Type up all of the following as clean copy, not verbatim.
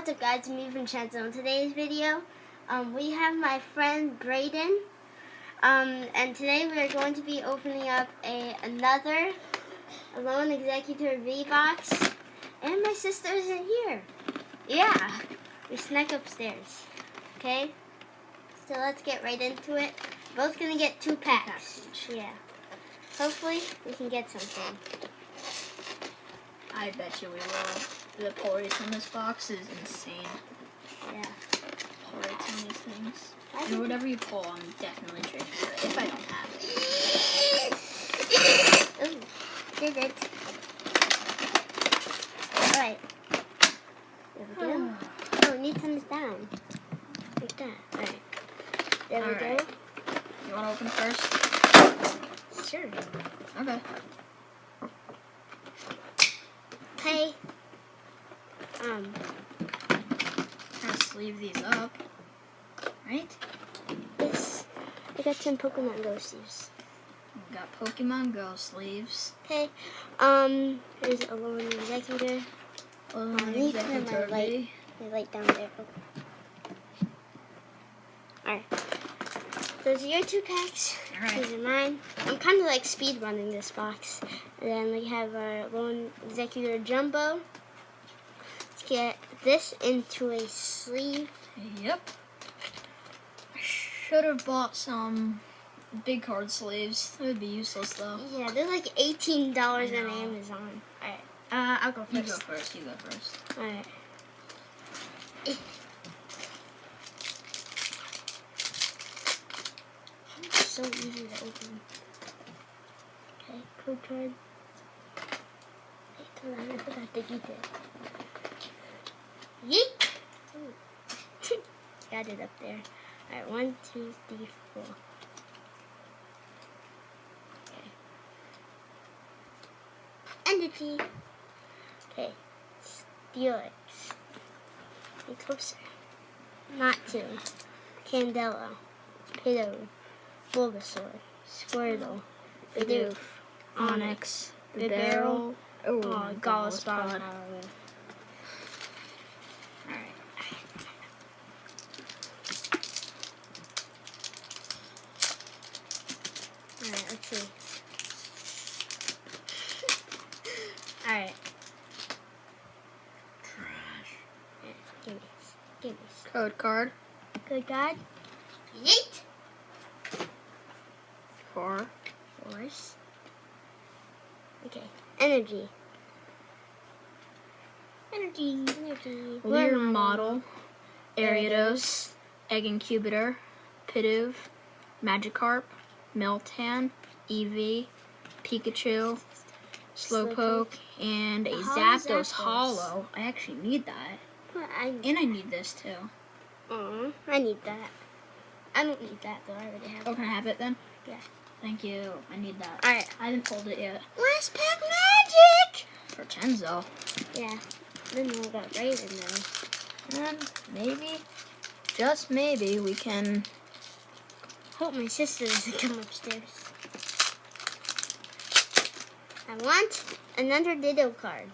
What's up, guys? Me from Chancellor. In today's video, we have my friend Brayden, and today we are going to be opening up another Aloan Executor V box, and my sister's in here. Yeah, we snuck upstairs. Okay, so let's get right into it. Both gonna get 2 packs. Yeah, hopefully we can get something. I bet you we will. The pull rates on this box is insane. Yeah. Pull rates on these things. And whatever you pull, I'm definitely trading for it if I don't have it. Ooh, did it. Alright. There we go. Oh, it needs thumbs down. Like that. Alright. There we go. You want to open first? Sure. Okay. Hey. Trying to sleeve these up. Right? This. I got some Pokemon Go sleeves. We got Pokemon Go sleeves. Okay. Here's Aloan Executor. Aloan Executor. My light down there. Oh. Alright. Those are your 2 packs. Alright. These are mine. I'm kind of like speed running this box. And then we have our Aloan Executor Jumbo. Let's get this into a sleeve. Yep. I should have bought some big card sleeves. That would be useless though. Yeah, they're like $18 on Amazon. Alright. I'll go first. You go first. You go first. Alright. So easy to open. Okay, code card. Wait, hold on, I forgot to get it. Yeet! Ooh. Got it up there. Alright, 1, 2, 3, 4. Okay. Energy. Okay. Steelix. Get closer. Not 2. Candela. Pidove. Bulbasaur, Squirtle, Bidoof, Onyx, Bibarel, Gallspot. Alright. Alright, let's see. Alright. Trash. Give me this. Give me this. Code card. Good God. Yeet! 4. Force. Okay. Energy. Energy. Leer Model. Ariados. Egg Incubator. Pidove. Magikarp. Miltank. Eevee. Pikachu. Slowpoke. And a Zapdos Hollow. I actually need that. And I need this too. I need that. I don't need that though. I already have it. Oh, can I have it then? Yeah. Thank you. I need that. Alright. I haven't pulled it yet. Last pack magic! For Tenzo. Yeah. Then we got Brayden though. And maybe, just maybe, we can... Hope my sister doesn't come upstairs. I want another Ditto card.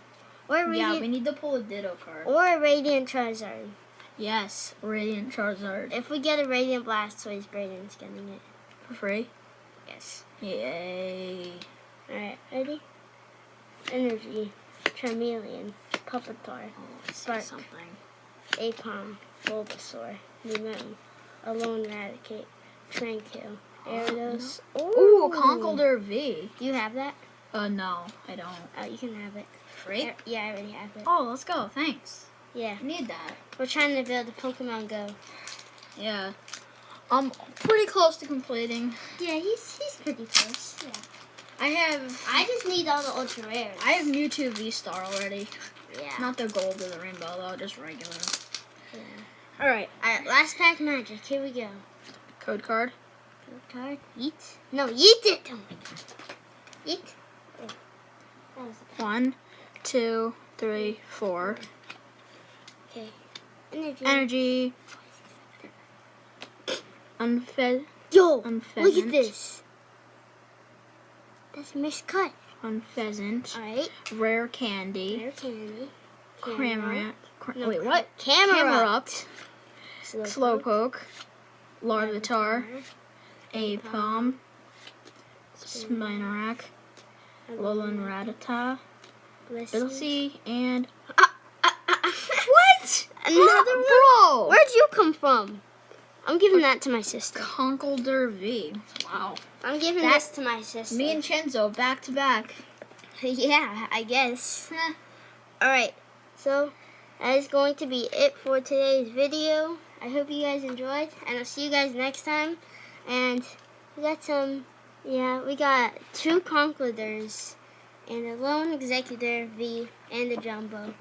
Or a Yeah, we need to pull a Ditto card. Or a Radiant Charizard. Yes, Radiant Charizard. If we get a Radiant Blastoise, Brayden's getting it. For free? Yes. Yay. Alright, ready? Energy, Charmeleon, Puppetar, Spark, Something. Apom, Bulbasaur, Numel, Alolan Raticate, Tranquil, Ariados. Ooh, Conkeldurr V. Do you have that? No, I don't. Oh, you can have it. Free? Yeah, I already have it. Oh, let's go. Thanks. Yeah. I need that. We're trying to build a Pokemon Go. Yeah. I'm pretty close to completing. Yeah, he's pretty close. Yeah. I just need all the ultra rares. have Mewtwo V-Star already. Yeah. Not the gold or the rainbow though, just regular. Yeah. Alright, last pack magic. Here we go. Code card. Code card. Yeet. No, yeet it! Oh my god. Yeet. Oh. That was 1, 2, 3, 4. okay. Energy. Energy. Yo, look Unpheasant. at this. That's a miscut. Unpheasant. Alright. Rare candy. Rare candy. Wait, what? Camerupt. Slowpoke. Larvitar. Apom. Spinarak. Alolan Rattata. Blissey. And... What? Another one? Bro! Where'd you come from? I'm giving that to my sister. Conkeldurr V. Wow. I'm giving this to my sister. Me and Chenzo, back to back. Yeah, I guess. Alright, so that is going to be it for today's video. I hope you guys enjoyed, and I'll see you guys next time. And we got we got 2 Conkeldurrs, and a Lone Executor V, and a Jumbo.